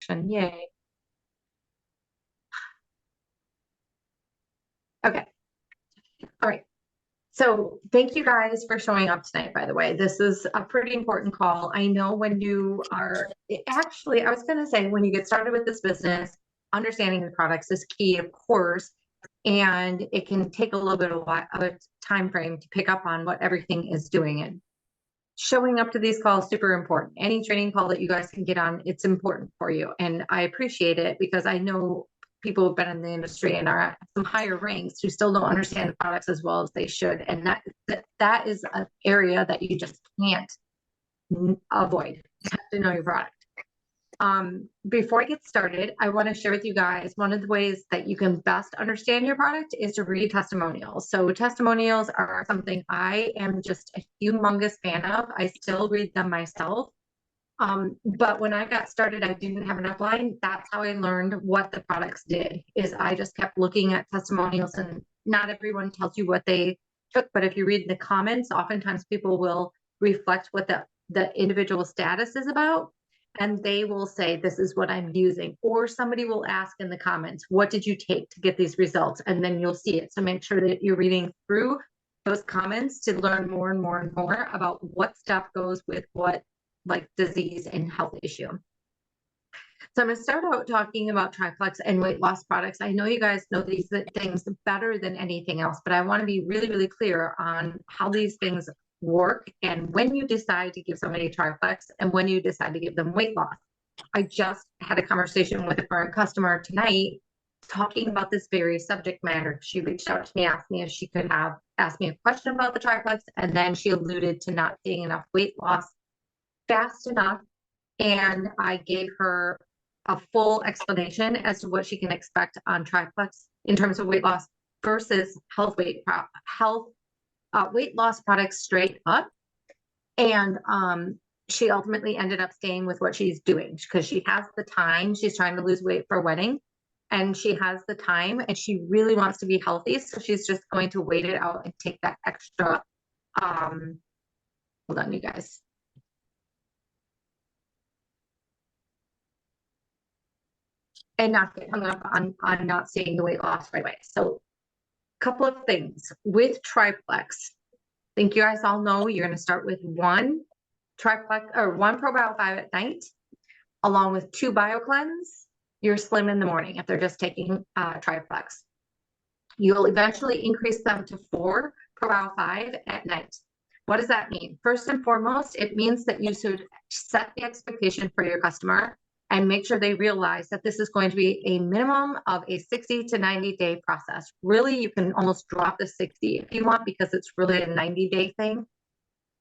section. Yay. Okay. All right. So thank you guys for showing up tonight, by the way. This is a pretty important call. I know when you are actually, I was going to say, when you get started with this business, understanding the products is key, of course, and it can take a little bit of a time frame to pick up on what everything is doing. And showing up to these calls, super important. Any training call that you guys can get on, it's important for you. And I appreciate it because I know people who've been in the industry and are at some higher ranks who still don't understand the products as well as they should. And that is an area that you just can't avoid. You have to know your product. Before I get started, I want to share with you guys one of the ways that you can best understand your product is to read testimonials. So testimonials are something I am just a humongous fan of. I still read them myself. But when I got started, I didn't have an upline. That's how I learned what the products did, is I just kept looking at testimonials, and not everyone tells you what they took, but if you read the comments, oftentimes people will reflect what the individual status is about. And they will say, this is what I'm using. Or somebody will ask in the comments, what did you take to get these results? And then you'll see it. So make sure that you're reading through those comments to learn more and more and more about what stuff goes with what, like disease and health issue. So I'm going to start out talking about Triplex and weight loss products. I know you guys know these things better than anything else, but I want to be really, really clear on how these things work and when you decide to give somebody Triplex and when you decide to give them weight loss. I just had a conversation with a current customer tonight talking about this very subject matter. She reached out to me, asked me if she could ask me a question about the Triplex, and then she alluded to not seeing enough weight loss fast enough. And I gave her a full explanation as to what she can expect on Triplex in terms of weight loss versus weight loss products straight up. And she ultimately ended up staying with what she's doing because she has the time. She's trying to lose weight for a wedding, and she has the time and she really wants to be healthy. So she's just going to wait it out and take that extra, hold on, you guys. And not get hung up on not seeing the weight loss right away. So a couple of things with Triplex. I think you guys all know you're going to start with one Triplex or one ProBio 5 at night, along with 2 BioCleanse. You're slim in the morning if they're just taking Triplex. You'll eventually increase them to 4 ProBio 5 at night. What does that mean? First and foremost, it means that you should set the expectation for your customer and make sure they realize that this is going to be a minimum of a 60 to 90 day process. Really, you can almost drop the 60 if you want, because it's really a 90-day thing.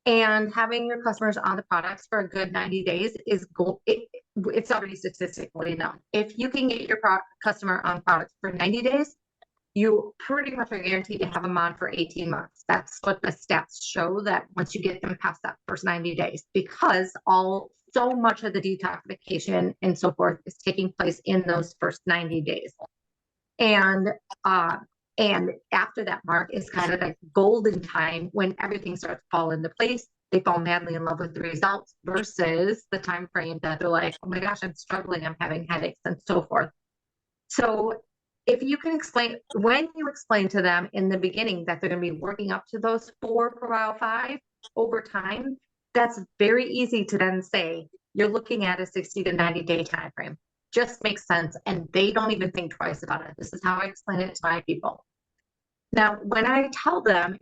And having your customers on the products for a good 90 days is it's already statistically known. If you can get your customer on products for 90 days, you pretty much are guaranteed to have them on for 18 months. That's what the stats show, that once you get them past that first 90 days, because so much of the detoxification and so forth is taking place in those first 90 days. And after that mark is kind of like golden time when everything starts to fall into place. They fall madly in love with the results versus the time frame that they're like, oh my gosh, I'm struggling, I'm having headaches and so forth. So if you can when you explain to them in the beginning that they're going to be working up to those 4 ProBio 5 over time, that's very easy to then say, you're looking at a 60 to 90 day time frame. Just makes sense. And they don't even think twice about it. This is how I explain it to my people. Now, when I tell them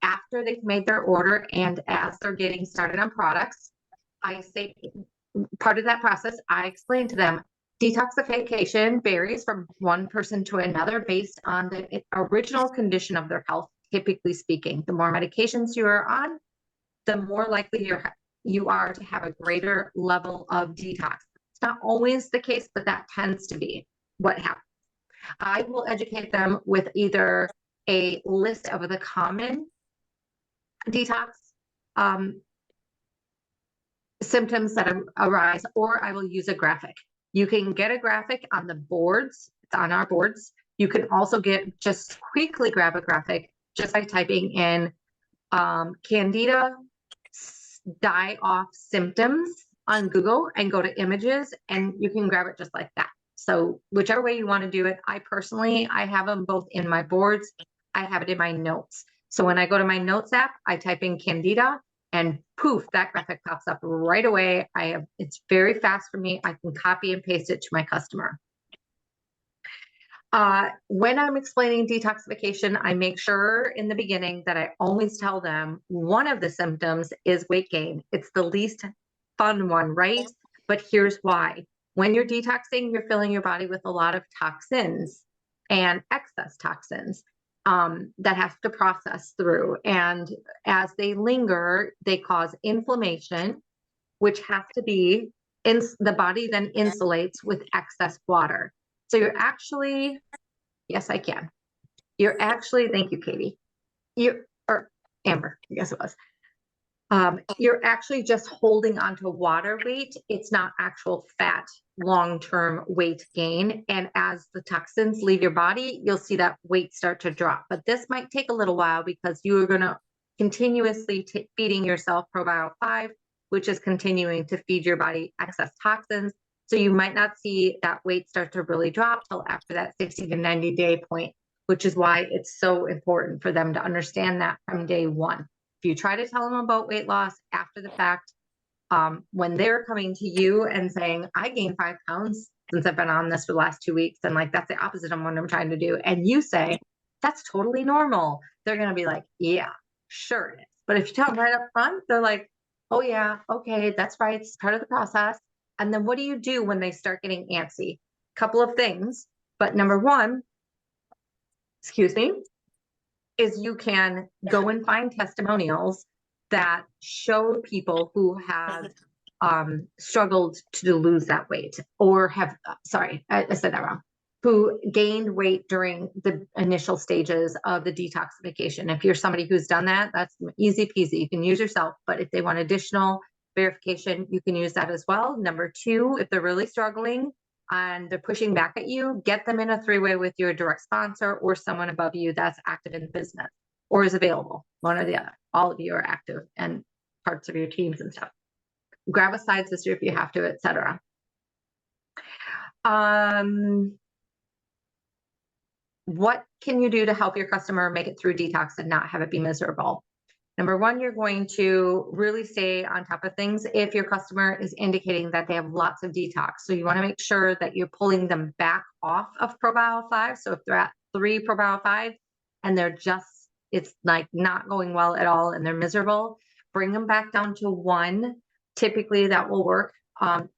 after they've made their order and as they're getting started on products, I say part of that process, I explain to them detoxification varies from one person to another based on the original condition of their health, typically speaking. The more medications you are on, the more likely you are to have a greater level of detox. It's not always the case, but that tends to be what happens. I will educate them with either a list of the common detox symptoms that arise, or I will use a graphic. You can get a graphic on the boards. It's on our boards. You can also just quickly grab a graphic just by typing in Candida die off symptoms on Google and go to images, and you can grab it just like that. So whichever way you want to do it, I personally, I have them both in my boards. I have it in my notes. So when I go to my notes app, I type in Candida and poof, that graphic pops up right away. It's very fast for me. I can copy and paste it to my customer. When I'm explaining detoxification, I make sure in the beginning that I always tell them one of the symptoms is weight gain. It's the least fun one, right? But here's why. When you're detoxing, you're filling your body with a lot of toxins and excess toxins that have to process through. And as they linger, they cause inflammation, which has to be the body then insulates with excess water. So you're actually, yes, I can. You're actually, thank you, Katie. Or Amber, I guess it was. You're actually just holding onto water weight. It's not actual fat long-term weight gain. And as the toxins leave your body, you'll see that weight start to drop. But this might take a little while because you are going to continuously feeding yourself Probio 5, which is continuing to feed your body excess toxins. So you might not see that weight start to really drop till after that 60 to 90 day point, which is why it's so important for them to understand that from day one. If you try to tell them about weight loss after the fact, when they're coming to you and saying, I gained 5 pounds since I've been on this for the last 2 weeks, and like, that's the opposite of what I'm trying to do. And you say, that's totally normal. They're going to be like, yeah, sure it is. But if you tell them right up front, they're like, oh yeah, okay, that's right. It's part of the process. And then what do you do when they start getting antsy? Couple of things, but number one, excuse me, is you can go and find testimonials that show people who have struggled to lose that weight or have, sorry, I said that wrong, who gained weight during the initial stages of the detoxification. If you're somebody who's done that, that's easy peasy. You can use yourself, but if they want additional verification, you can use that as well. Number two, if they're really struggling and they're pushing back at you, get them in a 3-way with your direct sponsor or someone above you that's active in the business or is available, one or the other. All of you are active and parts of your teams and stuff. Grab a side sister if you have to, etc. What can you do to help your customer make it through detox and not have it be miserable? Number one, you're going to really stay on top of things if your customer is indicating that they have lots of detox. So you want to make sure that you're pulling them back off of Probio 5. So if they're at 3 Probio 5 and they're just, it's like not going well at all and they're miserable, bring them back down to 1. Typically that will work.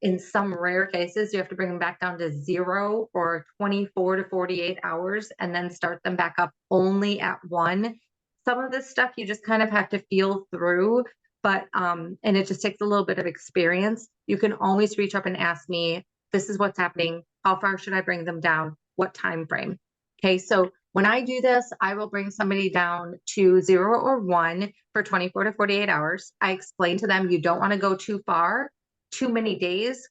In some rare cases, you have to bring them back down to 0 for 24 to 48 hours and then start them back up only at 1. Some of this stuff you just kind of have to feel through, but and it just takes a little bit of experience. You can always reach up and ask me, this is what's happening. How far should I bring them down? What time frame? Okay, so when I do this, I will bring somebody down to 0 or 1 for 24 to 48 hours. I explain to them you don't want to go too far, too many days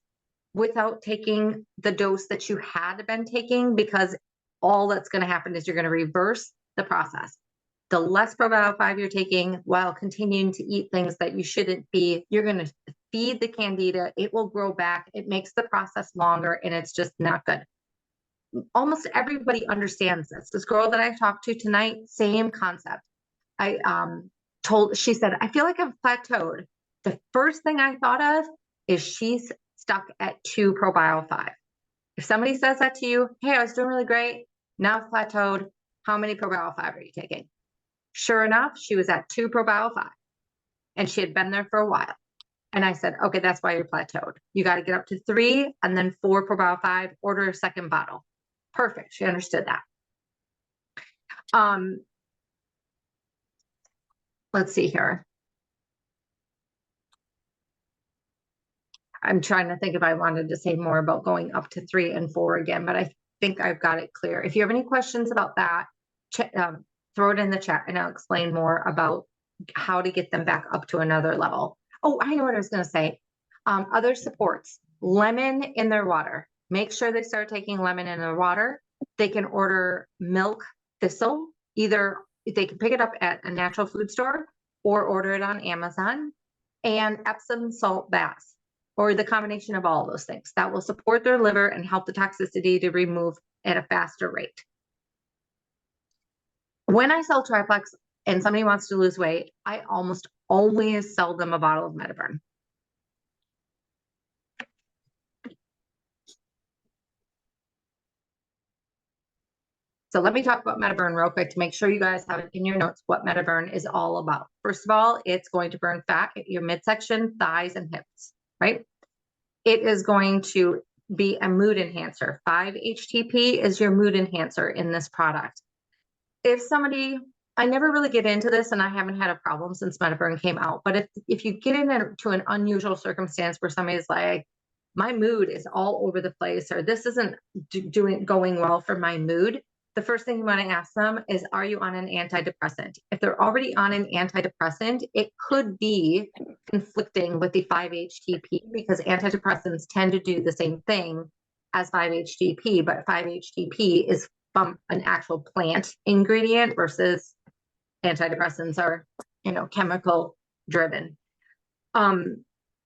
without taking the dose that you had been taking, because all that's going to happen is you're going to reverse the process. The less Probio 5 you're taking while continuing to eat things that you shouldn't be, you're going to feed the Candida. It will grow back. It makes the process longer and it's just not good. Almost everybody understands this. This girl that I talked to tonight, same concept. She said, I feel like I've plateaued. The first thing I thought of is she's stuck at 2 Probio 5. If somebody says that to you, hey, I was doing really great. Now I've plateaued. How many Probio 5 are you taking? Sure enough, she was at 2 Probio 5 and she had been there for a while. And I said, okay, that's why you're plateaued. You got to get up to 3 and then 4 Probio 5, order a second bottle. Perfect. She understood that. Let's see here. I'm trying to think if I wanted to say more about going up to 3 and 4 again, but I think I've got it clear. If you have any questions about that, throw it in the chat and I'll explain more about how to get them back up to another level. Oh, I know what I was going to say. Other supports, lemon in their water. Make sure they start taking lemon in their water. They can order milk thistle. Either they can pick it up at a natural food store or order it on Amazon, and Epsom salt baths. or the combination of all those things that will support their liver and help the toxicity to remove at a faster rate. When I sell Triplex and somebody wants to lose weight, I almost always sell them a bottle of MetaBurn. So let me talk about MetaBurn real quick to make sure you guys have it in your notes what MetaBurn is all about. First of all, it's going to burn fat at your midsection, thighs, and hips, right? It is going to be a mood enhancer. 5-HTP is your mood enhancer in this product. If somebody, I never really get into this and I haven't had a problem since MetaBurn came out, but if you get into an unusual circumstance where somebody's like, my mood is all over the place, or this isn't going well for my mood, the first thing you want to ask them is, are you on an antidepressant? If they're already on an antidepressant, it could be conflicting with the 5-HTP because antidepressants tend to do the same thing as 5-HTP, but 5-HTP is from an actual plant ingredient versus antidepressants are, chemical driven.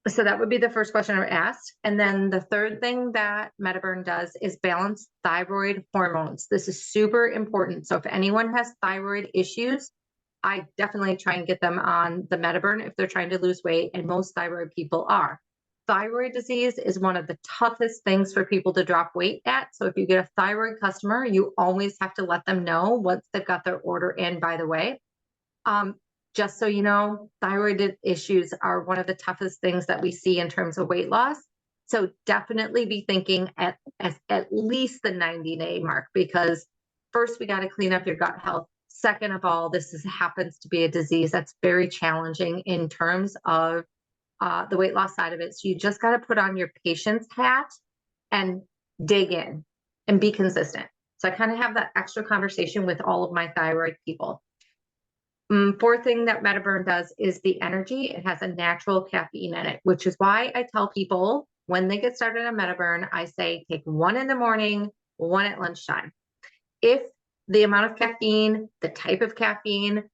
So that would be the first question I asked. And then the third thing that MetaBurn does is balance thyroid hormones. This is super important. So if anyone has thyroid issues, I definitely try and get them on the MetaBurn if they're trying to lose weight, and most thyroid people are. Thyroid disease is one of the toughest things for people to drop weight at. So if you get a thyroid customer, you always have to let them know once they've got their order in, by the way. Just so you know, thyroid issues are one of the toughest things that we see in terms of weight loss. So definitely be thinking at least the 90-day mark, because first we got to clean up your gut health. Second of all, happens to be a disease that's very challenging in terms of the weight loss side of it. So you just got to put on your patient's hat and dig in and be consistent. So I kind of have that extra conversation with all of my thyroid people. Fourth thing that MetaBurn does is the energy. It has a natural caffeine in it, which is why I tell people when they get started on MetaBurn, I say take one in the morning, one at lunchtime. If the amount of caffeine, the type of caffeine,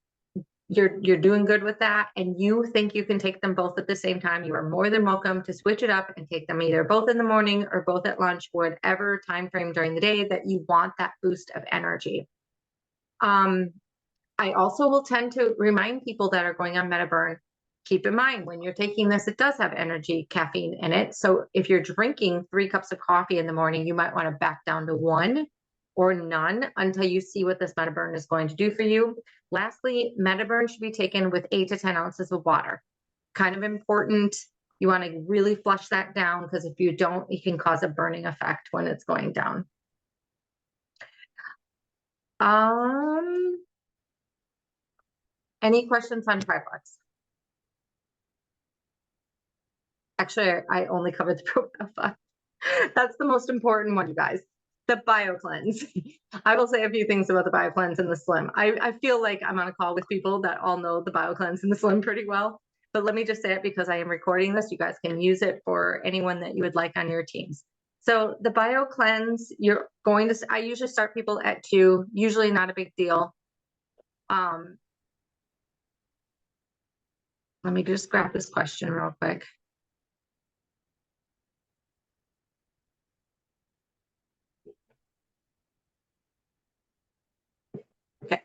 you're doing good with that, and you think you can take them both at the same time, you are more than welcome to switch it up and take them either both in the morning or both at lunch, whatever time frame during the day that you want that boost of energy. I also will tend to remind people that are going on MetaBurn, keep in mind when you're taking this, it does have energy caffeine in it. So if you're drinking 3 cups of coffee in the morning, you might want to back down to 1 or none until you see what this MetaBurn is going to do for you. Lastly, MetaBurn should be taken with 8 to 10 ounces of water. Kind of important. You want to really flush that down, because if you don't, it can cause a burning effect when it's going down. Any questions on Triplex? Actually, I only covered the Profile 5. That's the most important one, you guys. The BioCleanse. I will say a few things about the BioCleanse and the Slim. I feel like I'm on a call with people that all know the BioCleanse and the Slim pretty well. But let me just say it because I am recording this. You guys can use it for anyone that you would like on your teams. So the BioCleanse, I usually start people at 2, usually not a big deal. Let me just grab this question real quick. Okay.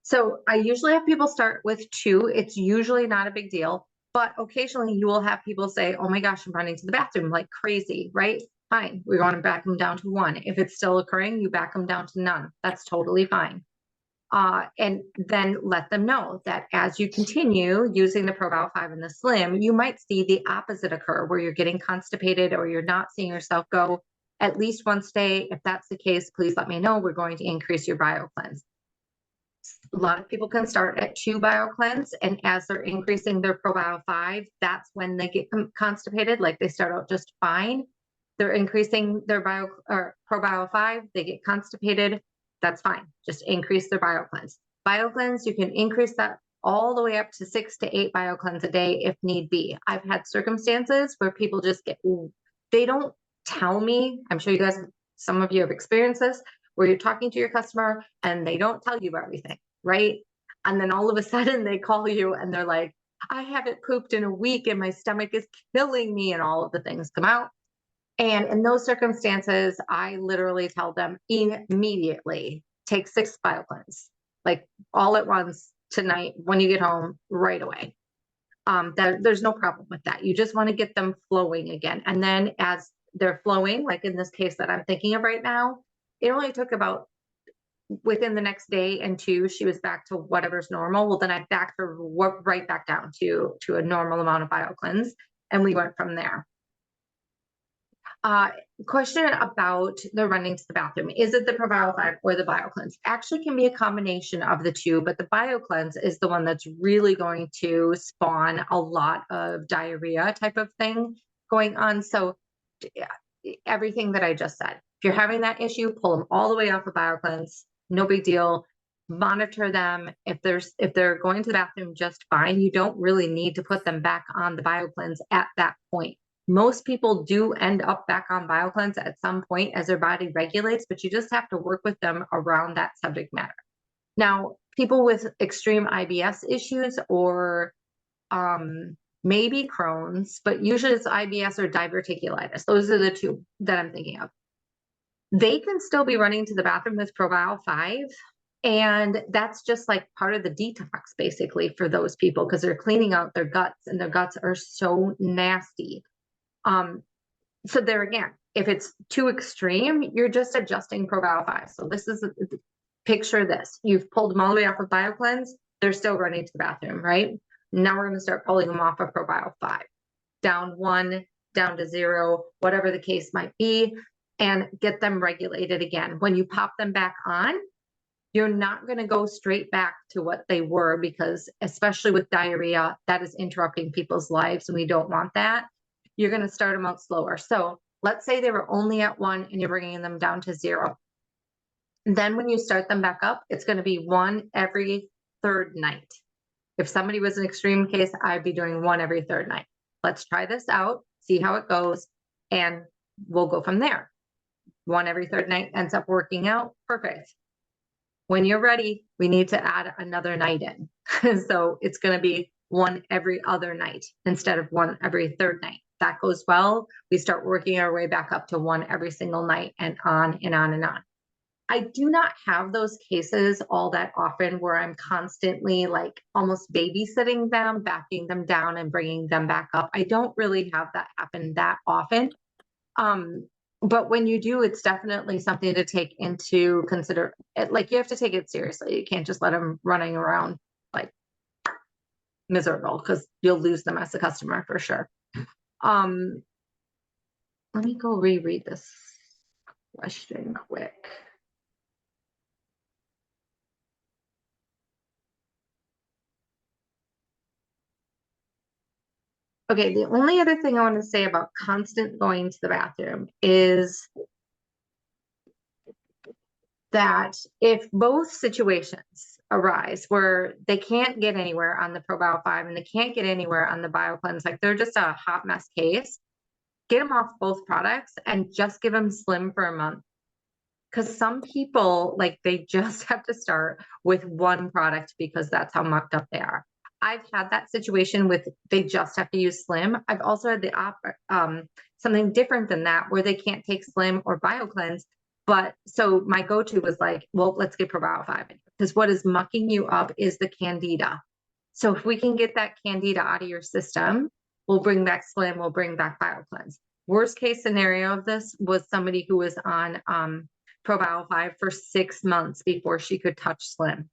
So I usually have people start with 2. It's usually not a big deal, but occasionally you will have people say, oh my gosh, I'm running to the bathroom like crazy, right? Fine. We want to back them down to 1. If it's still occurring, you back them down to none. That's totally fine. And then let them know that as you continue using the Probio 5 and the Slim, you might see the opposite occur where you're getting constipated or you're not seeing yourself go at least once a day. If that's the case, please let me know. We're going to increase your BioCleanse. A lot of people can start at 2 BioCleanse, and as they're increasing their Probio 5, that's when they get constipated. Like they start out just fine. They're increasing their Probio 5, they get constipated. That's fine. Just increase their BioCleanse. BioCleanse, you can increase that all the way up to 6 to 8 BioCleanse a day if need be. I've had circumstances where people just they don't tell me. I'm sure you guys, some of you have experienced this, where you're talking to your customer and they don't tell you everything, right? And then all of a sudden they call you and they're like, I haven't pooped in a week and my stomach is killing me, and all of the things come out. And in those circumstances, I literally tell them immediately, take 6 BioCleanse, like all at once tonight when you get home right away. There's no problem with that. You just want to get them flowing again. And then as they're flowing, like in this case that I'm thinking of right now, it only took about within the next day and 2, she was back to whatever's normal. Well, then I backed her right back down to a normal amount of BioCleanse, and we went from there. Question about the running to the bathroom. Is it the ProBio 5 or the BioCleanse? Actually can be a combination of the two, but the BioCleanse is the one that's really going to spawn a lot of diarrhea type of thing going on. So everything that I just said, if you're having that issue, pull them all the way off of BioCleanse. No big deal. Monitor them. If they're going to the bathroom just fine, you don't really need to put them back on the BioCleanse at that point. Most people do end up back on BioCleanse at some point as their body regulates, but you just have to work with them around that subject matter. Now, people with extreme IBS issues or maybe Crohn's, but usually it's IBS or diverticulitis. Those are the two that I'm thinking of. They can still be running to the bathroom with ProBio 5. And that's just like part of the detox basically for those people, because they're cleaning out their guts, and their guts are so nasty. So there again, if it's too extreme, you're just adjusting ProBio 5. So this is, picture this, you've pulled them all the way off of BioCleanse, they're still running to the bathroom, right? Now we're going to start pulling them off of ProBio 5, down 1, down to 0, whatever the case might be, and get them regulated again. When you pop them back on, you're not going to go straight back to what they were, because especially with diarrhea, that is interrupting people's lives, and we don't want that. You're going to start them out slower. So let's say they were only at 1 and you're bringing them down to 0. Then when you start them back up, it's going to be 1 every 3rd night. If somebody was an extreme case, I'd be doing 1 every 3rd night. Let's try this out, see how it goes, and we'll go from there. 1 every 3rd night ends up working out. Perfect. When you're ready, we need to add another night in. So it's going to be 1 every other night instead of 1 every 3rd night. That goes well, we start working our way back up to 1 every single night, and on and on and on. I do not have those cases all that often where I'm constantly like almost babysitting them, backing them down and bringing them back up. I don't really have that happen that often. But when you do, it's definitely something to take into consider. Like, you have to take it seriously. You can't just let them running around like miserable, because you'll lose them as a customer for sure. Let me go reread this question quick. Okay, the only other thing I want to say about constant going to the bathroom is that if both situations arise where they can't get anywhere on the ProBio 5 and they can't get anywhere on the BioCleanse, like they're just a hot mess case, get them off both products and just give them Slim for a month. Because some people, like, they just have to start with 1 product because that's how mucked up they are. I've had that situation with, they just have to use Slim. I've also had something different than that, where they can't take Slim or BioCleanse. But so my go-to was like, well, let's get ProBio 5 in, because what is mucking you up is the Candida. So if we can get that Candida out of your system, we'll bring back Slim, we'll bring back BioCleanse. Worst case scenario of this was somebody who was on ProBio 5 for 6 months before she could touch Slim.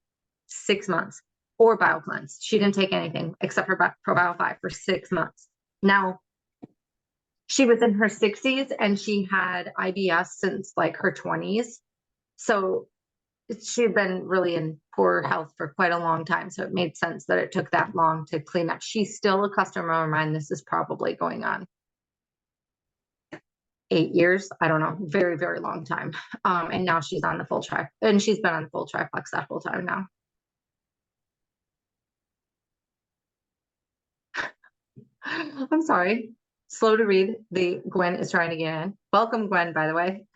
6 months. Or BioCleanse. She didn't take anything except for ProBio 5 for 6 months. Now, she was in her 60s and she had IBS since like her 20s. So she'd been really in poor health for quite a long time. So it made sense that it took that long to clean up. She's still a customer of mine. This is probably going on 8 years. I don't know. Very, very long time. And now she's on the full tri, and she's been on the full triplex that whole time now. I'm sorry. Slow to read. Gwen is trying to get in. Welcome, Gwen, by the way.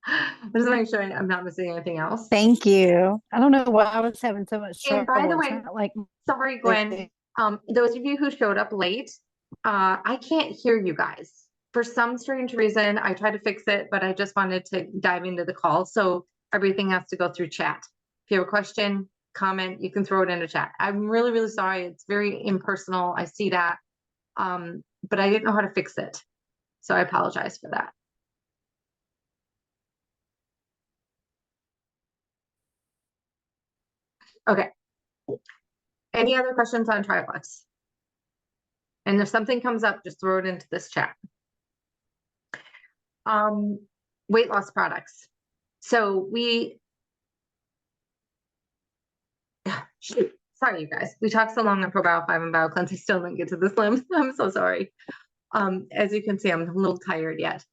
I'm just making sure I'm not missing anything else. Thank you. I don't know why I was having so much And trouble. by the way, It's not like sorry, Gwen. Those of you who showed up late, I can't hear you guys. For some strange reason, I tried to fix it, but I just wanted to dive into the call. So everything has to go through chat. If you have a question, comment, you can throw it in the chat. I'm really, really sorry. It's very impersonal. I see that. But I didn't know how to fix it. So I apologize for that. Okay. Any other questions on triplex? And if something comes up, just throw it into this chat. Weight loss products. So shoot, sorry, you guys. We talked so long on ProBio 5 and BioCleanse. I still didn't get to the Slim. I'm so sorry. As you can see, I'm a little tired yet.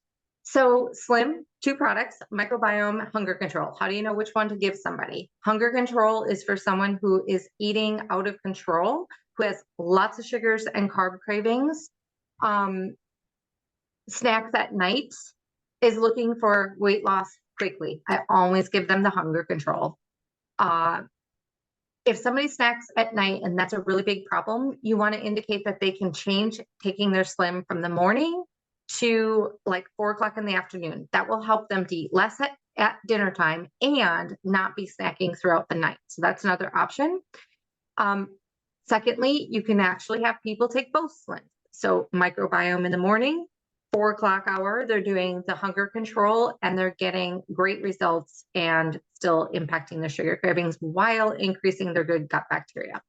So Slim, 2 products, microbiome, hunger control. How do you know which one to give somebody? Hunger control is for someone who is eating out of control, who has lots of sugars and carb cravings. Snacks at night is looking for weight loss quickly. I always give them the hunger control. If somebody snacks at night and that's a really big problem, you want to indicate that they can change taking their Slim from the morning to like 4 o'clock in the afternoon. That will help them to eat less at dinner time and not be snacking throughout the night. So that's another option. Secondly, you can actually have people take both Slims. So microbiome in the morning, 4 o'clock hour, they're doing the hunger control and they're getting great results and still impacting their sugar cravings while increasing their good gut bacteria.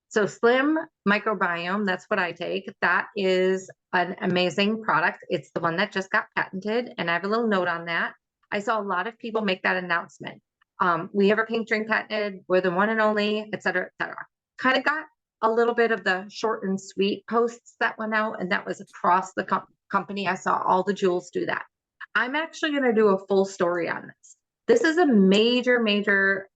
So Slim microbiome, that's what I take. That is an amazing product. It's the one that just got patented, and I have a little note on that. I saw a lot of people make that announcement. We have our pink drink patented, we're the one and only, et cetera, et cetera. Kind of got a little bit of the short and sweet posts that went out, and that was across the company. I saw all the jewels do that. I'm actually going to do a full story on this. This is a major, major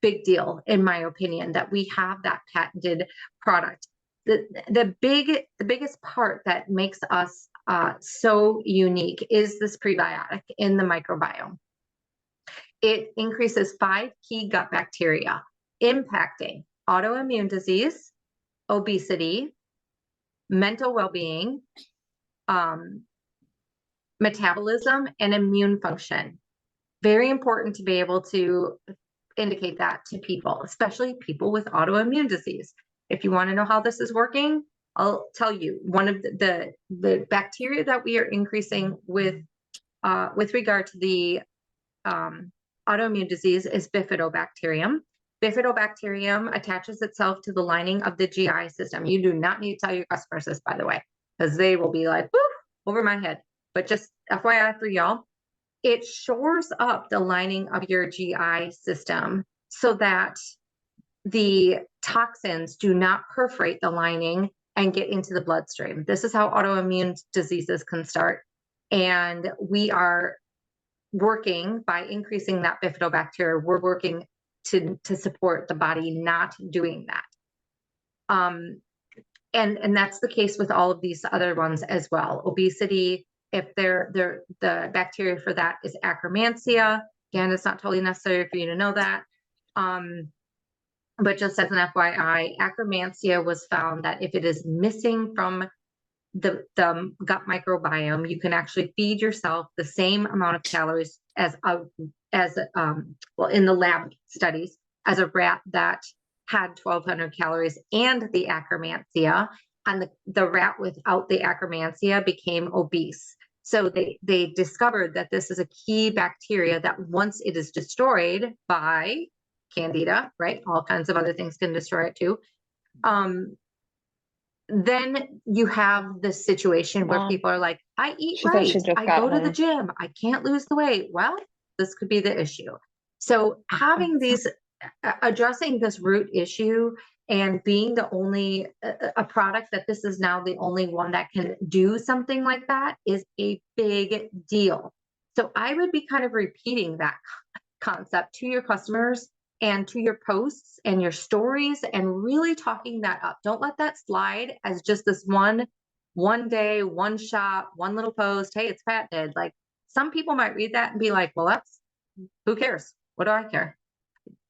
big deal, in my opinion, that we have that patented product. The biggest part that makes us so unique is this prebiotic in the microbiome. It increases 5 key gut bacteria, impacting autoimmune disease, obesity, mental well-being, metabolism, and immune function. Very important to be able to indicate that to people, especially people with autoimmune disease. If you want to know how this is working, I'll tell you. One of the bacteria that we are increasing with regard to the autoimmune disease is Bifidobacterium. Bifidobacterium attaches itself to the lining of the GI system. You do not need to tell your customers this, by the way, because they will be like, woo, over my head. But just FYI for y'all, it shores up the lining of your GI system so that the toxins do not perforate the lining and get into the bloodstream. This is how autoimmune diseases can start. And we are working by increasing that bifidobacteria. We're working to support the body not doing that. And that's the case with all of these other ones as well. Obesity, if the bacteria for that is Akkermansia. Again, it's not totally necessary for you to know that. But just as an FYI, Akkermansia was found that if it is missing from the gut microbiome, you can actually feed yourself the same amount of calories as well, in the lab studies, as a rat that had 1,200 calories and the Akkermansia, and the rat without the Akkermansia became obese. So they discovered that this is a key bacteria that once it is destroyed by Candida, right? All kinds of other things can destroy it too. Then you have this situation where people are like, I eat right, I go to the gym, I can't lose the weight. Well, this could be the issue. So having these, addressing this root issue and being the only, a product that this is now the only one that can do something like that is a big deal. So I would be kind of repeating that concept to your customers and to your posts and your stories, and really talking that up. Don't let that slide as just this one day, one shot, one little post. Hey, it's patented. Like, some people might read that and be like, well, who cares? What do I care?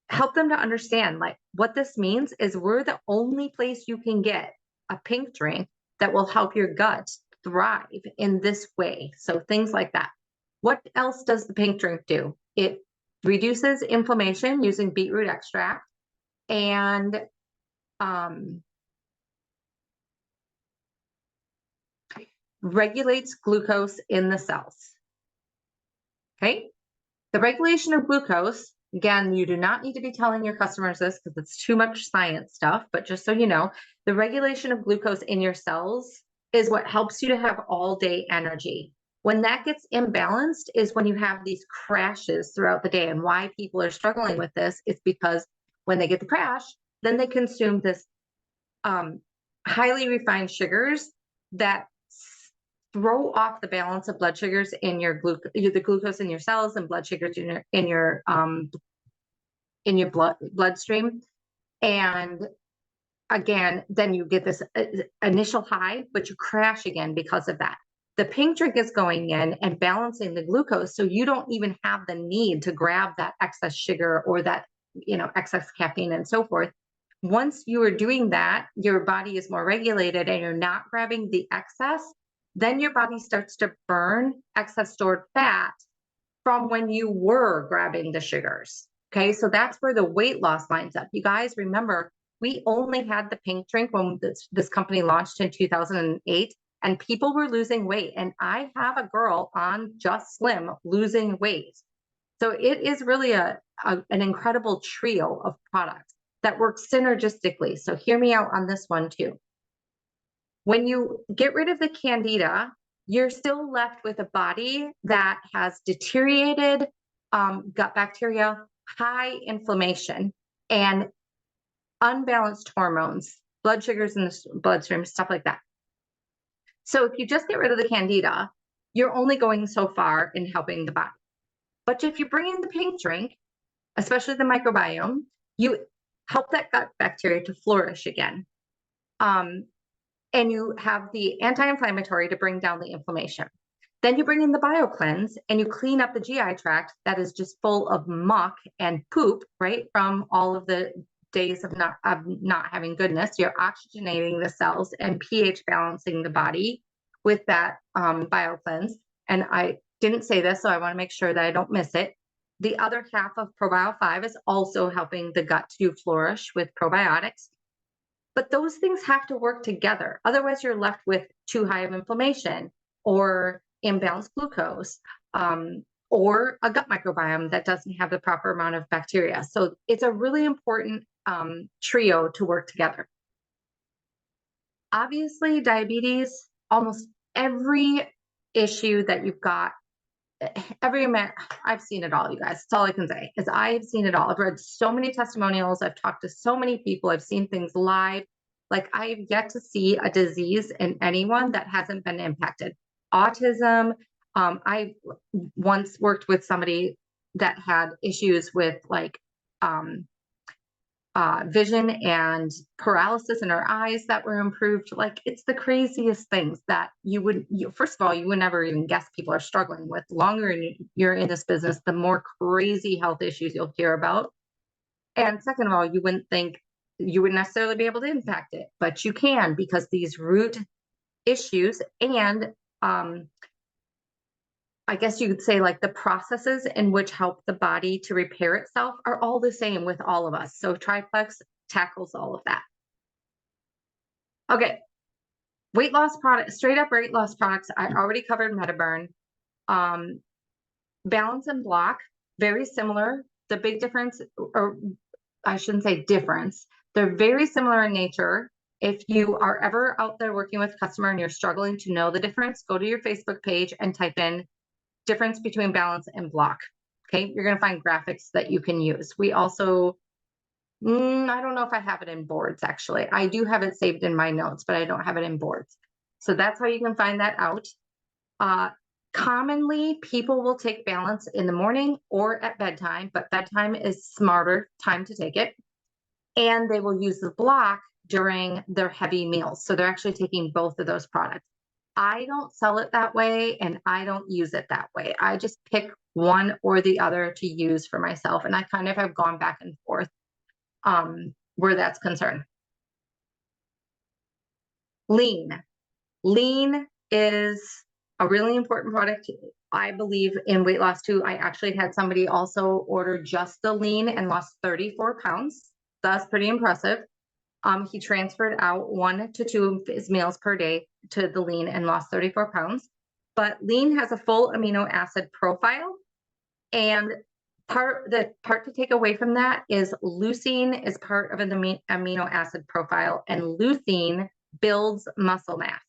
help them to understand like what this means is we're the only place you can get a pink drink that will help your gut thrive in this way. So things like that. What else does the pink drink do? It reduces inflammation using beetroot extract and regulates glucose in the cells. Okay. The regulation of glucose, again, you do not need to be telling your customers this because it's too much science stuff, but just so you know, the regulation of glucose in your cells is what helps you to have all day energy. When that gets imbalanced is when you have these crashes throughout the day. And why people are struggling with this is because when they get the crash, then they consume this highly refined sugars that throw off the balance of blood sugars in your the glucose in your cells and blood sugars in your bloodstream. And again, then you get this initial high, but you crash again because of that. The pink drink is going in and balancing the glucose, so you don't even have the need to grab that excess sugar or that, you know, excess caffeine and so forth. Once you are doing that, your body is more regulated and you're not grabbing the excess, then your body starts to burn excess stored fat from when you were grabbing the sugars. Okay, so that's where the weight loss lines up. You guys remember, we only had the pink drink when this company launched in 2008, and people were losing weight. And I have a girl on Just Slim losing weight. So it is really an incredible trio of products that work synergistically. So hear me out on this one too. When you get rid of the candida, you're still left with a body that has deteriorated gut bacteria, high inflammation, and unbalanced hormones, blood sugars in the bloodstream, stuff like that. So if you just get rid of the candida, you're only going so far in helping the body. But if you bring in the pink drink, especially the microbiome, you help that gut bacteria to flourish again. And you have the anti-inflammatory to bring down the inflammation. Then you bring in the BioCleanse and you clean up the GI tract that is just full of muck and poop, right? From all of the days of not having goodness. You're oxygenating the cells and pH balancing the body with that BioCleanse. And I didn't say this, so I want to make sure that I don't miss it. The other half of ProBio 5 is also helping the gut to flourish with probiotics. But those things have to work together. Otherwise, you're left with too high of inflammation or imbalanced glucose or a gut microbiome that doesn't have the proper amount of bacteria. So it's a really important trio to work together. Obviously, diabetes, almost every issue that you've got, I've seen it all, you guys. That's all I can say is I've seen it all. I've read so many testimonials. I've talked to so many people. I've seen things live. Like I've yet to see a disease in anyone that hasn't been impacted. Autism. I once worked with somebody that had issues with like vision and paralysis in her eyes that were improved. Like it's the craziest things that first of all, you would never even guess people are struggling with. The longer you're in this business, the more crazy health issues you'll hear about. And second of all, you wouldn't think you would necessarily be able to impact it, but you can because these root issues and I guess you could say like the processes in which help the body to repair itself are all the same with all of us. So Triplex tackles all of that. Okay. Weight loss products, straight up weight loss products. I already covered MetaBurn. Balance and Block, very similar. The big difference, or I shouldn't say difference, they're very similar in nature. If you are ever out there working with a customer and you're struggling to know the difference, go to your Facebook page and type in difference between Balance and Block. Okay, you're going to find graphics that you can use. We also, I don't know if I have it in boards actually. I do have it saved in my notes, but I don't have it in boards. So that's how you can find that out. Commonly, people will take Balance in the morning or at bedtime, but bedtime is smarter time to take it. And they will use the Block during their heavy meals. So they're actually taking both of those products. I don't sell it that way and I don't use it that way. I just pick one or the other to use for myself. And I kind of have gone back and forth where that's concerned. Lean. Lean is a really important product, I believe, in weight loss too. I actually had somebody also order just the lean and lost 34 pounds. That's pretty impressive. He transferred out 1 to 2 of his meals per day to the lean and lost 34 pounds. But lean has a full amino acid profile. And the part to take away from that is leucine is part of an amino acid profile, and leucine builds muscle mass.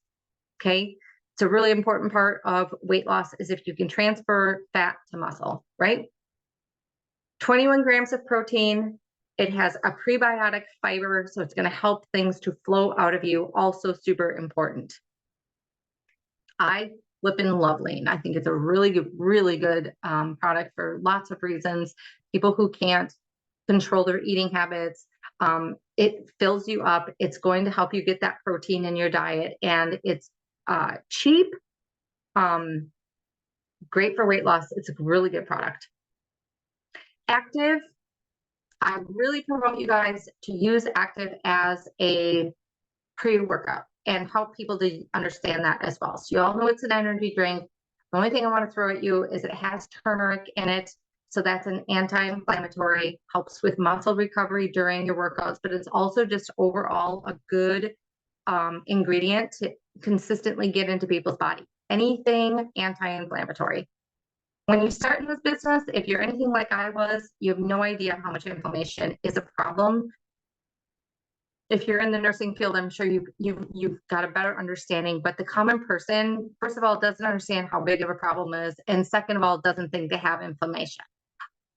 Okay. It's a really important part of weight loss is if you can transfer fat to muscle, right? 21 grams of protein. It has a prebiotic fiber, so it's going to help things to flow out of you. Also super important. I flippin' love lean. I think it's a really good product for lots of reasons. People who can't control their eating habits, it fills you up. It's going to help you get that protein in your diet, and it's cheap, great for weight loss. It's a really good product. Active, I really promote you guys to use Active as a pre-workout and help people to understand that as well. So you all know it's an energy drink. The only thing I want to throw at you is it has turmeric in it. So that's an anti-inflammatory, helps with muscle recovery during your workouts, but it's also just overall a good ingredient to consistently get into people's body. Anything anti-inflammatory. When you start in this business, if you're anything like I was, you have no idea how much inflammation is a problem. If you're in the nursing field, I'm sure you've got a better understanding, but the common person, first of all, doesn't understand how big of a problem it is, and second of all, doesn't think they have inflammation.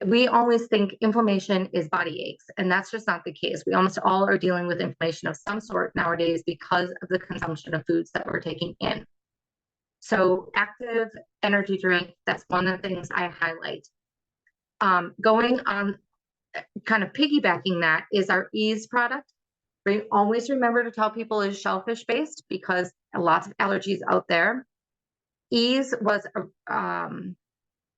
We always think inflammation is body aches, and that's just not the case. We almost all are dealing with inflammation of some sort nowadays because of the consumption of foods that we're taking in. So Active energy drink, that's one of the things I highlight. Going on, kind of piggybacking that is our Ease product. Always remember to tell people is shellfish based because lots of allergies out there. Ease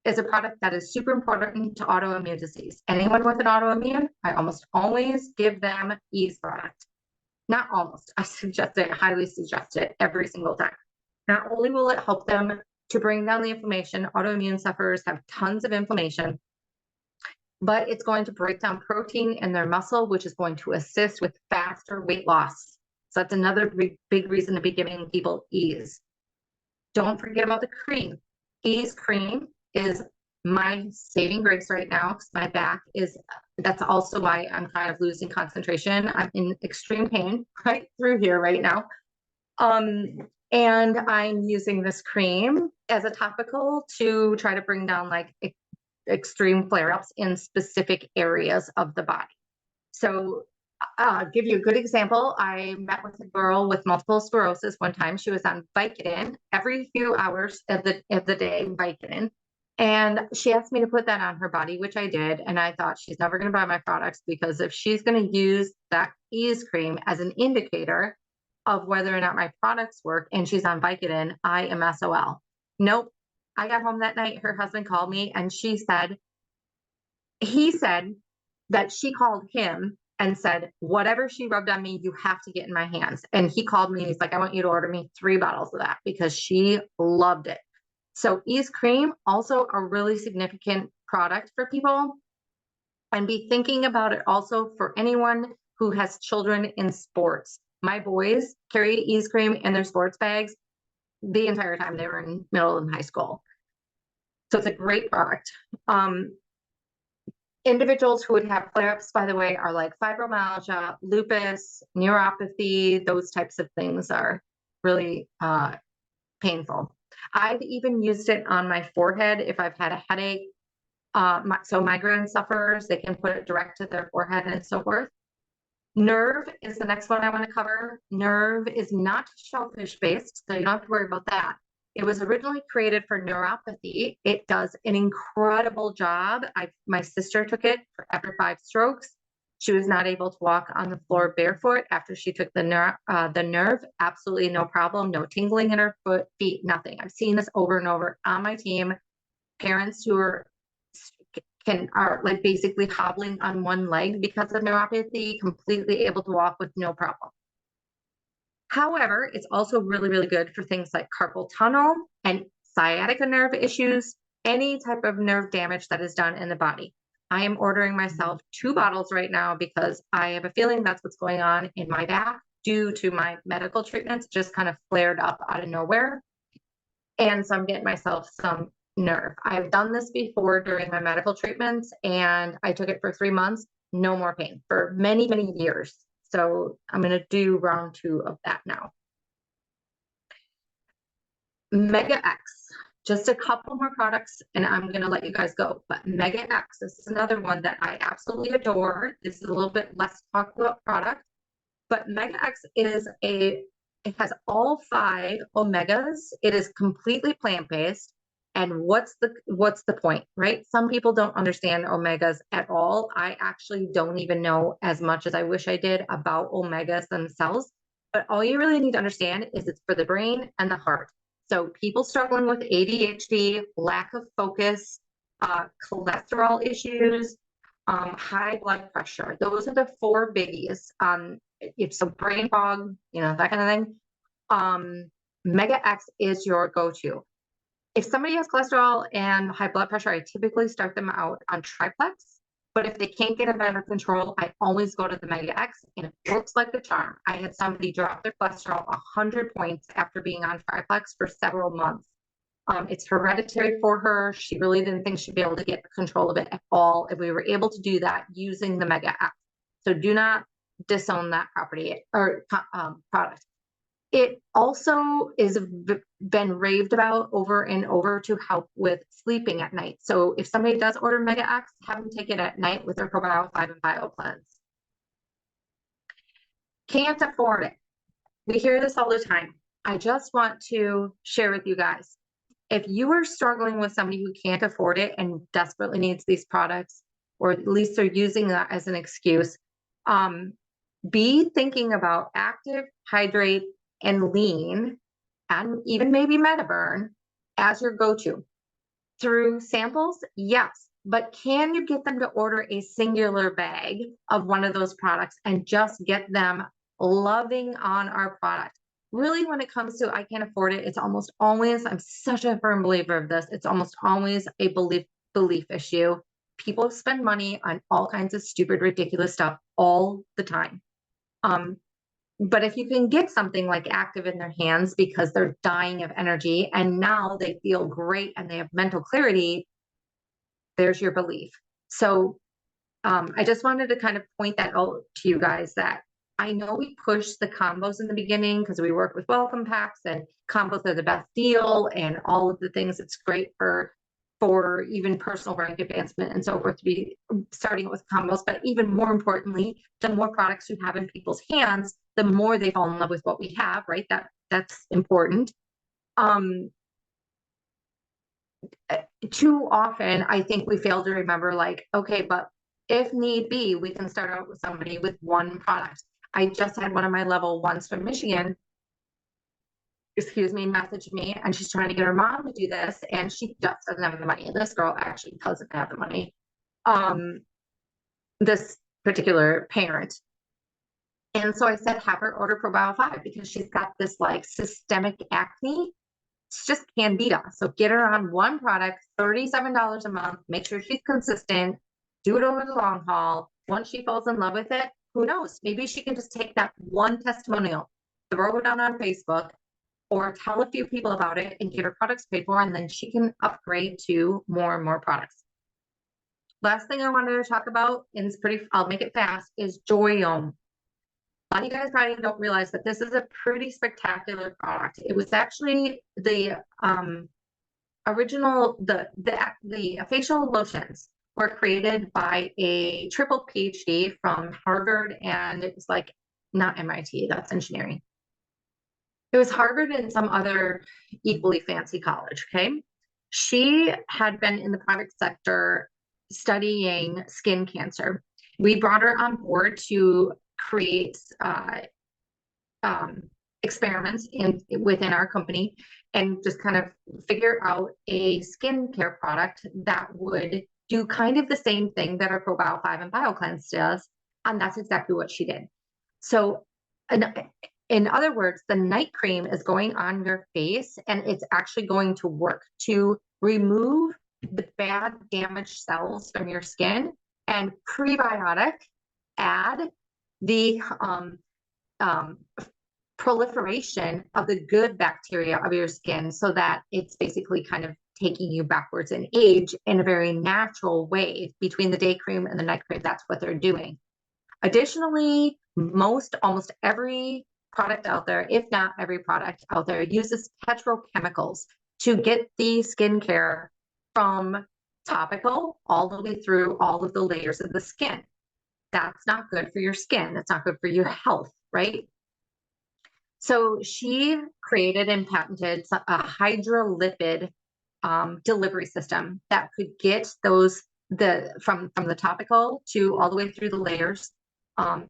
is a product that is super important to autoimmune disease. Anyone with an autoimmune, I almost always give them Ease product. Not almost, I suggest it, highly suggest it every single time. Not only will it help them to bring down the inflammation, autoimmune sufferers have tons of inflammation, but it's going to break down protein in their muscle, which is going to assist with faster weight loss. So that's another big reason to be giving people Ease. Don't forget about the cream. Ease cream is my saving grace right now because my back that's also why I'm kind of losing concentration. I'm in extreme pain right through here right now. And I'm using this cream as a topical to try to bring down like extreme flare-ups in specific areas of the body. So give you a good example. I met with a girl with multiple sclerosis one time. She was on Vicodin every few hours of the day, Vicodin. And she asked me to put that on her body, which I did. And I thought she's never going to buy my products because if she's going to use that Ease cream as an indicator of whether or not my products work and she's on Vicodin, I am SOL. Nope. I got home that night. Her husband called me and he said that she called him and said, whatever she rubbed on me, you have to get in my hands. And he called me and he's like, I want you to order me 3 bottles of that because she loved it. So Ease cream, also a really significant product for people. And be thinking about it also for anyone who has children in sports. My boys carried Ease cream in their sports bags the entire time they were in middle and high school. So it's a great product. Individuals who would have flare-ups, by the way, are like fibromyalgia, lupus, neuropathy, those types of things are really painful. I've even used it on my forehead if I've had a headache. So migraine sufferers, they can put it direct to their forehead and so forth. Nerve is the next one I want to cover. Nerve is not shellfish based, so you don't have to worry about that. It was originally created for neuropathy. It does an incredible job. My sister took it after 5 strokes. She was not able to walk on the floor barefoot after she took the nerve. Absolutely no problem, no tingling in her feet, nothing. I've seen this over and over on my team. Parents who are like basically hobbling on one leg because of neuropathy, completely able to walk with no problem. However, it's also really, really good for things like carpal tunnel and sciatica nerve issues, any type of nerve damage that is done in the body. I am ordering myself 2 bottles right now because I have a feeling that's what's going on in my back due to my medical treatments, just kind of flared up out of nowhere. And so I'm getting myself some nerve. I've done this before during my medical treatments, and I took it for 3 months, no more pain for many, many years. So I'm going to do round 2 of that now. Mega X, just a couple more products and I'm going to let you guys go. But Mega X, this is another one that I absolutely adore. This is a little bit less talked about product, but Mega X it has all 5 omegas. It is completely plant-based. And what's the point, right? Some people don't understand omegas at all. I actually don't even know as much as I wish I did about omegas themselves. But all you really need to understand is it's for the brain and the heart. So people struggling with ADHD, lack of focus, cholesterol issues, high blood pressure. Those are the 4 biggies. It's a brain fog, that kind of thing. Mega X is your go-to. If somebody has cholesterol and high blood pressure, I typically start them out on Triplex. But if they can't get it under control, I always go to the Mega X, and it works like a charm. I had somebody drop their cholesterol 100 points after being on Triplex for several months. It's hereditary for her. She really didn't think she'd be able to get control of it at all. And we were able to do that using the Mega X. So do not disown that property or product. It also is been raved about over and over to help with sleeping at night. So if somebody does order Mega X, have them take it at night with their Probio 5 and Bio Cleanse. Can't afford it. We hear this all the time. I just want to share with you guys. If you are struggling with somebody who can't afford it and desperately needs these products, or at least they're using that as an excuse, be thinking about active, hydrate, and lean, and even maybe Metaburn as your go-to. Through samples, yes, but can you get them to order a singular bag of one of those products and just get them loving on our product? Really, when it comes to I can't afford it, it's almost always, I'm such a firm believer of this, it's almost always a belief issue. People spend money on all kinds of stupid, ridiculous stuff all the time. But if you can get something like Active in their hands because they're dying of energy and now they feel great and they have mental clarity, there's your belief. So I just wanted to kind of point that out to you guys that I know we pushed the combos in the beginning because we work with welcome packs and combos are the best deal and all of the things. It's great for even personal rank advancement and so forth to be starting with combos. But even more importantly, the more products you have in people's hands, the more they fall in love with what we have, right? That's important. Too often, I think we fail to remember, like, okay, but if need be, we can start out with somebody with one product. I just had one of my level 1s from Michigan, message me, and she's trying to get her mom to do this, and she just doesn't have the money. And this girl actually doesn't have the money. This particular parent. And so I said, have her order Probio 5 because she's got this like systemic acne. It's just candida. So get her on one product, $37 a month. Make sure she's consistent. Do it over the long haul. Once she falls in love with it, who knows? Maybe she can just take that one testimonial, throw it down on Facebook, or tell a few people about it and get her products paid for, and then she can upgrade to more and more products. Last thing I wanted to talk about, and it's I'll make it fast, is Joyome. A lot of you guys probably don't realize that this is a pretty spectacular product. It was actually the original, the facial lotions were created by a triple PhD from Harvard, and it was like, not MIT, that's engineering. It was Harvard and some other equally fancy college, okay? She had been in the private sector studying skin cancer. we brought her on board to create experiments within our company and just kind of figure out a skincare product that would do kind of the same thing that our ProBio 5 and BioCleanse does. And that's exactly what she did. So in other words, the night cream is going on your face and it's actually going to work to remove the bad damaged cells from your skin and prebiotic, add the proliferation of the good bacteria of your skin so that it's basically kind of taking you backwards in age in a very natural way. Between the day cream and the night cream, that's what they're doing. Additionally, almost every product out there, if not every product out there, uses petrochemicals to get the skincare from topical all the way through all of the layers of the skin. That's not good for your skin. That's not good for your health, right? So she created and patented a hydrolipid delivery system that could get those from the topical to all the way through the layers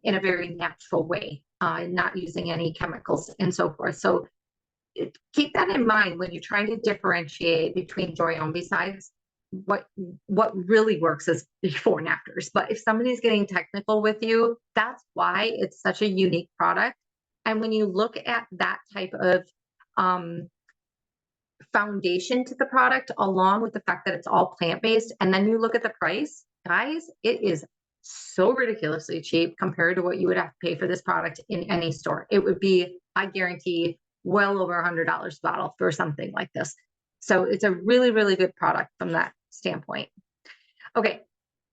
in a very natural way, not using any chemicals and so forth. So keep that in mind when you're trying to differentiate between JoyOwn. Besides what really works is before and afters. But if somebody's getting technical with you, that's why it's such a unique product. And when you look at that type of foundation to the product, along with the fact that it's all plant-based, and then you look at the price, guys, it is so ridiculously cheap compared to what you would have to pay for this product in any store. It would be, I guarantee, well over $100 a bottle for something like this. So it's a really, really good product from that standpoint. Okay,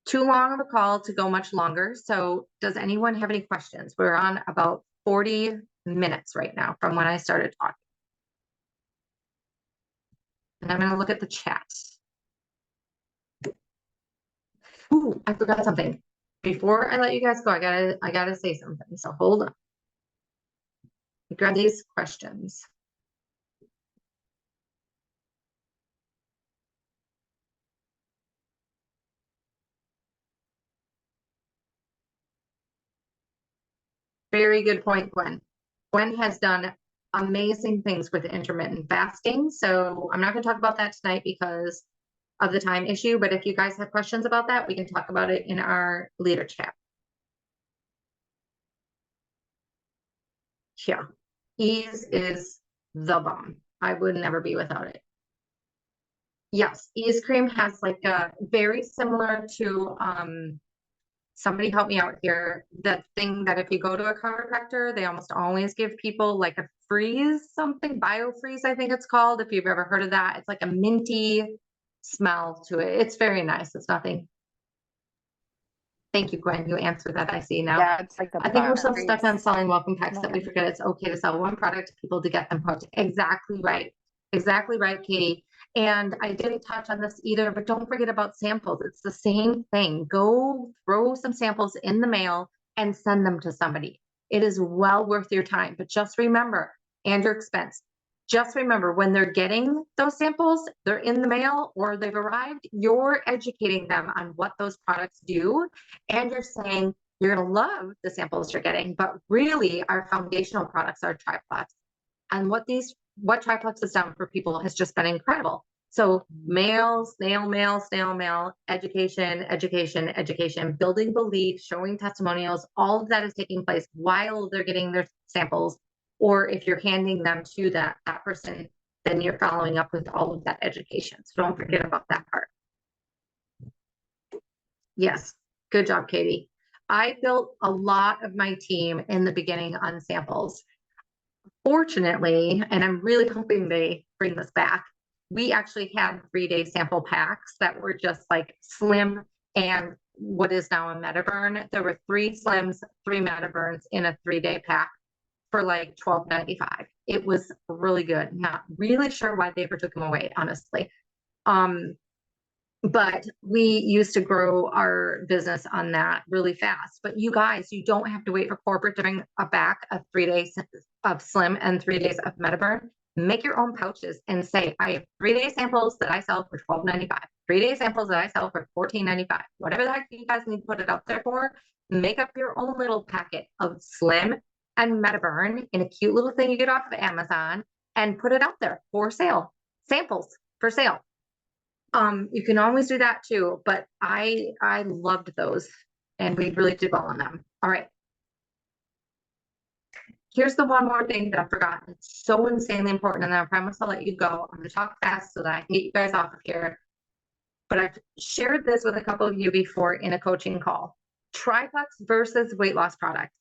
too long of a call to go much longer. So does anyone have any questions? We're on about 40 minutes right now from when I started talking. And I'm going to look at the chat. Ooh, I forgot something. Before I let you guys go, I gotta say something. So hold on. Grab these questions. Very good point, Gwen. Gwen has done amazing things with intermittent fasting. So I'm not going to talk about that tonight because of the time issue. But if you guys have questions about that, we can talk about it in our leader chat. Yeah, Ease is the bomb. I would never be without it. Yes, Ease cream has like a very similar to somebody help me out here. That thing that if you go to a chiropractor, they almost always give people like a freeze, something, BioFreeze, I think it's called. If you've ever heard of that, it's like a minty smell to it. It's very nice. It's nothing. Thank you, Gwen. You answered that. I see now. Yeah, it's like I think we're so stuck on selling welcome packs that we forget it's okay to sell one product to people to get them hooked. Exactly right. Exactly right, Katie. And I didn't touch on this either, but don't forget about samples. It's the same thing. Go throw some samples in the mail and send them to somebody. It is well worth your time. But just remember, and your expense, just remember when they're getting those samples, they're in the mail or they've arrived, you're educating them on what those products do. And you're saying you're going to love the samples you're getting, but really our foundational products are Triplex. And what Triplex has done for people has just been incredible. So mail, snail mail, education, building belief, showing testimonials, all of that is taking place while they're getting their samples. Or if you're handing them to that person, then you're following up with all of that education. So don't forget about that part. Yes, good job, Katie. I built a lot of my team in the beginning on samples. Fortunately, and I'm really hoping they bring this back, we actually had 3-day sample packs that were just like slim and what is now a Metaburn. There were 3 slims, 3 Metaburns in a 3-day pack for like $12.95. It was really good. Not really sure why they ever took them away, honestly. But we used to grow our business on that really fast. But you guys, you don't have to wait for corporate to bring back a 3 days of slim and 3 days of Metaburn. Make your own pouches and say, I have 3-day samples that I sell for $12.95. 3-day samples that I sell for $14.95. Whatever the heck you guys need to put it out there for, make up your own little packet of Slim and Metaburn in a cute little thing you get off of Amazon and put it out there for sale. Samples for sale. You can always do that too, but I loved those and we really did well on them. All right. Here's the one more thing that I forgot. It's so insanely important, and then I promise I'll let you go. I'm gonna talk fast so that I can get you guys off of here. But I've shared this with a couple of you before in a coaching call. Triplex versus weight loss product.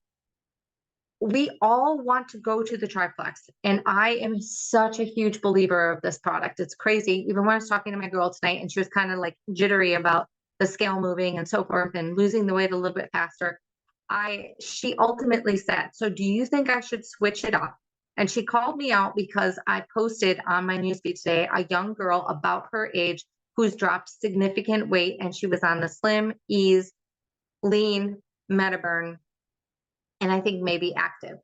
We all want to go to the Triplex, and I am such a huge believer of this product. It's crazy. Even when I was talking to my girl tonight and she was kind of like jittery about the scale moving and so forth and losing the weight a little bit faster, she ultimately said, so do you think I should switch it up? And she called me out because I posted on my newsfeed today a young girl about her age who's dropped significant weight, and she was on the Slim, Ease, Lean, Metaburn, and I think maybe Active.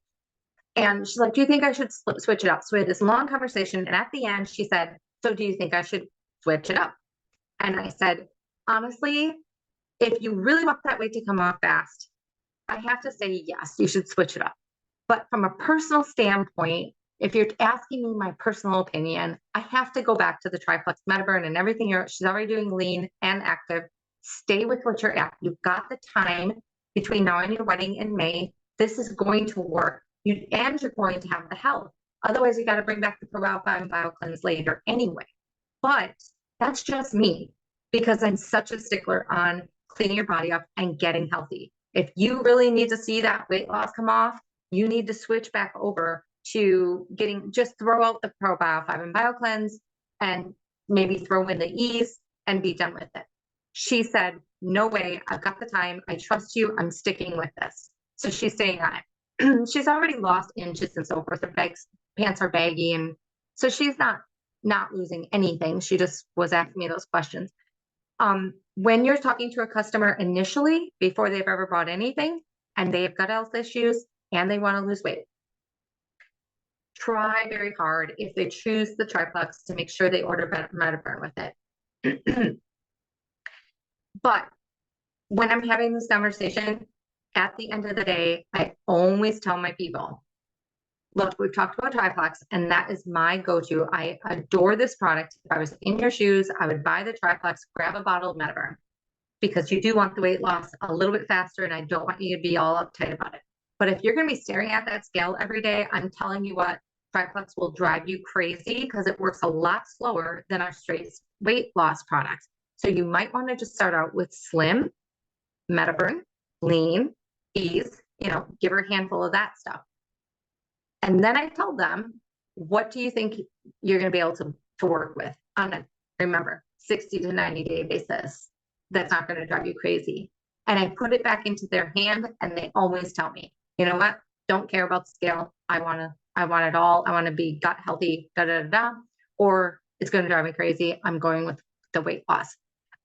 And she's like, do you think I should switch it up? So we had this long conversation, and at the end she said, so do you think I should switch it up? And I said, honestly, if you really want that weight to come off fast, I have to say, yes, you should switch it up. But from a personal standpoint, if you're asking me my personal opinion, I have to go back to the Triplex Metaburn and everything. She's already doing Lean and Active. Stay with what you're at. You've got the time between now and your wedding in May. This is going to work. And you're going to have the health. Otherwise, you got to bring back the Probiotic and BioCleanse later anyway. But that's just me, because I'm such a stickler on cleaning your body up and getting healthy. If you really need to see that weight loss come off, you need to switch back over to just throw out the Probiotic and BioCleanse and maybe throw in the Ease and be done with it. She said, no way, I've got the time. I trust you. I'm sticking with this. So she's staying on it. She's already lost inches and so forth. Her pants are baggy. And so she's not losing anything. She just was asking me those questions. When you're talking to a customer initially, before they've ever bought anything, and they've got health issues and they want to lose weight, try very hard if they choose the Triplex to make sure they order Metaburn with it. But when I'm having this conversation, at the end of the day, I always tell my people, look, we've talked about Triplex, and that is my go-to. I adore this product. If I was in your shoes, I would buy the Triplex, grab a bottle of Metaburn, because you do want the weight loss a little bit faster, and I don't want you to be all uptight about it. But if you're going to be staring at that scale every day, I'm telling you what, Triplex will drive you crazy because it works a lot slower than our straight weight loss products. So you might want to just start out with Slim, Metaburn, Lean, Ease, give her a handful of that stuff. And then I tell them, what do you think you're going to be able to work with on a, remember, 60 to 90 day basis? That's not going to drive you crazy. And I put it back into their hand, and they always tell me, you know what? Don't care about the scale. I want it all. I want to be gut healthy, or it's going to drive me crazy. I'm going with the weight loss.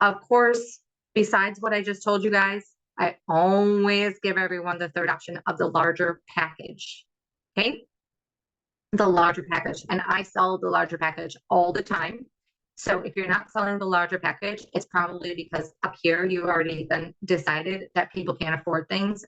Of course, besides what I just told you guys, I always give everyone the third option of the larger package. Okay. The larger package. And I sell the larger package all the time. So if you're not selling the larger package, it's probably because up here you already then decided that people can't afford things.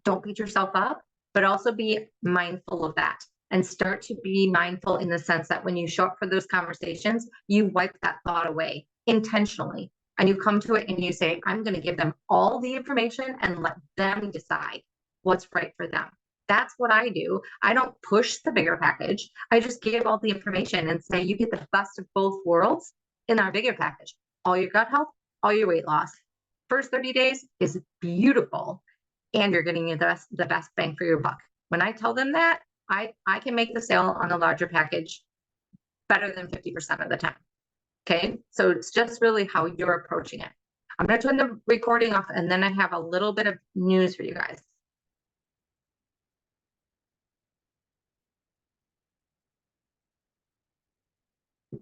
Don't beat yourself up, but also be mindful of that, and start to be mindful in the sense that when you show up for those conversations, you wipe that thought away intentionally, and you come to it and you say, I'm going to give them all the information and let them decide what's right for them. That's what I do. I don't push the bigger package. I just give all the information and say, you get the best of both worlds in our bigger package. All your gut health, all your weight loss. First 30 days is beautiful, and you're getting the best bang for your buck. When I tell them that, I can make the sale on the larger package better than 50% of the time. Okay, so it's just really how you're approaching it. I'm going to turn the recording off, and then I have a little bit of news for you guys.